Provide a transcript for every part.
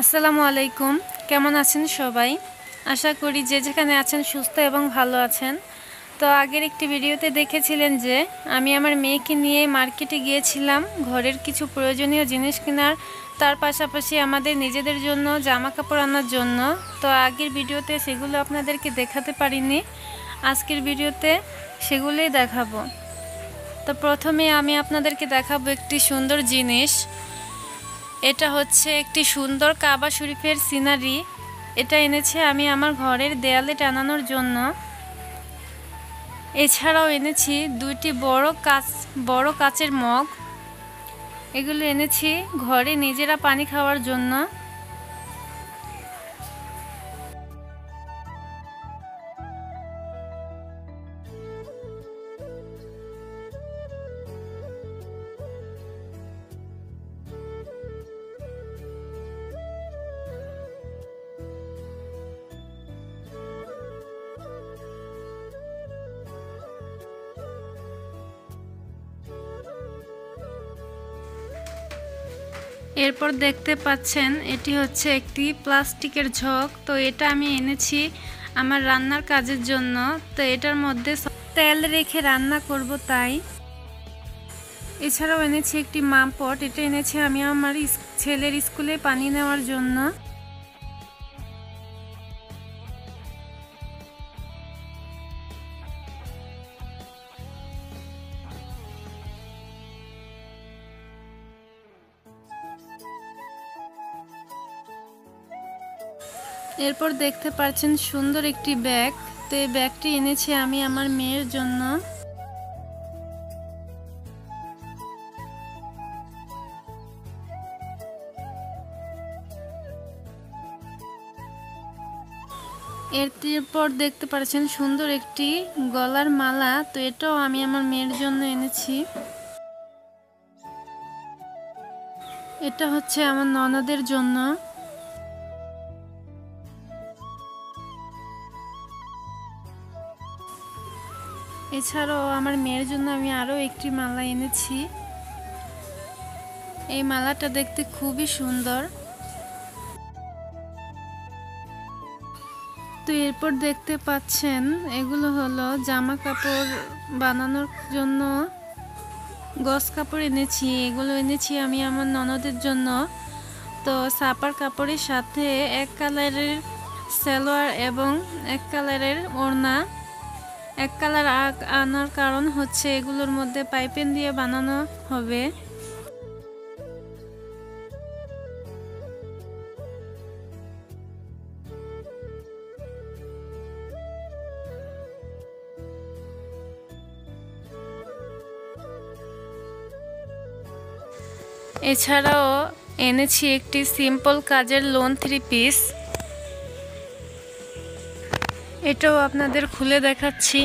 আসসালামু আলাইকুম। কেমন আছেন সবাই? আশা করি যে যেখানে আছেন সুস্থ এবং ভালো আছেন। তো আগের একটি ভিডিওতে দেখেছিলেন যে আমি আমার মেয়েকে নিয়ে মার্কেটে গিয়েছিলাম ঘরের কিছু প্রয়োজনীয় জিনিস কেনার, তার পাশাপাশি আমাদের নিজেদের জন্য জামা কাপড় আনার জন্য। তো আগের ভিডিওতে সেগুলো আপনাদেরকে দেখাতে পারিনি, আজকের ভিডিওতে সেগুলোই দেখাবো। তো প্রথমে আমি আপনাদেরকে দেখাবো একটি সুন্দর জিনিস। এটা হচ্ছে একটি সুন্দর কাবা শরীফের সিনারি। এটা এনেছে আমি আমার ঘরের দেয়ালে টানানোর জন্য। এছাড়াও এনেছি দুইটি বড় কাচের মগ। এগুলো এনেছি ঘরে নিজেরা পানি খাওয়ার জন্য। এরপর দেখতে পাচ্ছেন এটি হচ্ছে একটি প্লাস্টিকের ঝক। তো এটা আমি এনেছি আমার রান্নার কাজের জন্য। তো এটার মধ্যে তেল রেখে রান্না করব তাই। এছাড়াও এনেছি একটি মামপট। এটা এনেছি আমি আমার ছেলের স্কুলে পানি নেওয়ার জন্য। এরপর দেখতে পাচ্ছেন সুন্দর একটি ব্যাগ। তো এই ব্যাগটি এনেছি আমি আমার মেয়ের জন্য। এরপর দেখতে পাচ্ছেন সুন্দর একটি গলার মালা। তো এটাও আমি আমার মেয়ের জন্য এনেছি। এটা হচ্ছে আমার ননদের জন্য। এছাড়াও আমার মেয়ের জন্য আমি আরও একটি মালা এনেছি। এই মালাটা দেখতে খুবই সুন্দর। তো এরপর দেখতে পাচ্ছেন এগুলো হলো জামা কাপড় বানানোর জন্য গস কাপড় এনেছি। এগুলো এনেছি আমি আমার ননদের জন্য। তো সাপার কাপড়ের সাথে এক কালারের সালোয়ার এবং এক কালারের ওড়না। এক কালার আনার কারণ হচ্ছে এগুলোর মধ্যে পাইপিং দিয়ে বানানো হবে। এছাড়াও এনেছি একটি সিম্পল কাজের লোন 3 পিস। এটাও আপনাদের খুলে দেখাচ্ছি।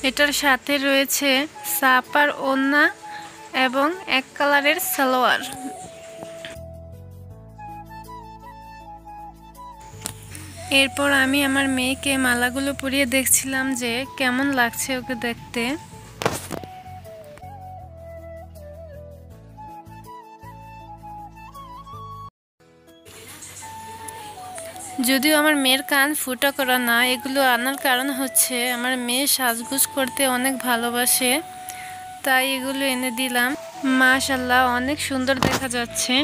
এটার সাথে রয়েছে সাপার ওড়না এবং এক কালারের সালোয়ার। এরপর আমি আমার মেয়েকে মালাগুলো পরিয়ে দেখছিলাম যে কেমন লাগছে ওকে দেখতে। যদিও আমার মেয়ের কান ফুটা করা না, এগুলো আনার কারণ হচ্ছে আমার মেয়ে সাজগোজ করতে অনেক ভালোবাসে, তাই এগুলো এনে দিলাম। মাশাআল্লাহ অনেক সুন্দর দেখা যাচ্ছে।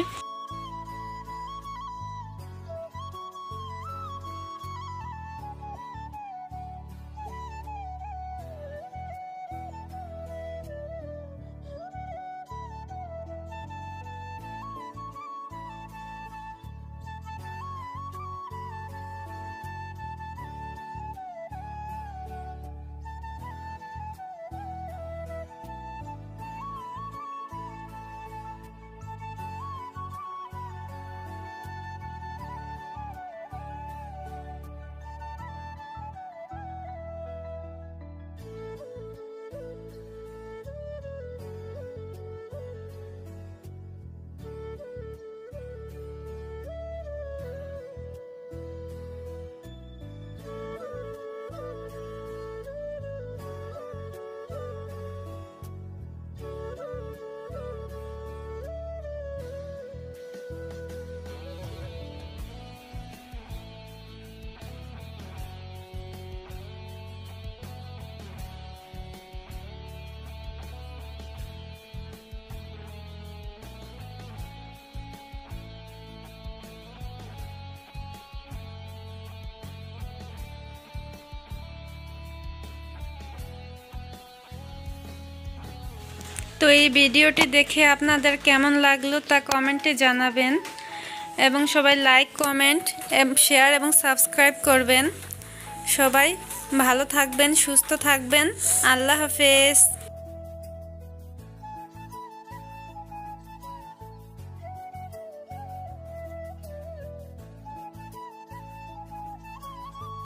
তো এই ভিডিওটি দেখে আপনাদের কেমন লাগলো তা কমেন্টে জানাবেন এবং সবাই লাইক, কমেন্ট, শেয়ার এবং সাবস্ক্রাইব করবেন। সবাই ভালো থাকবেন, সুস্থ থাকবেন। আল্লাহ হাফেজ।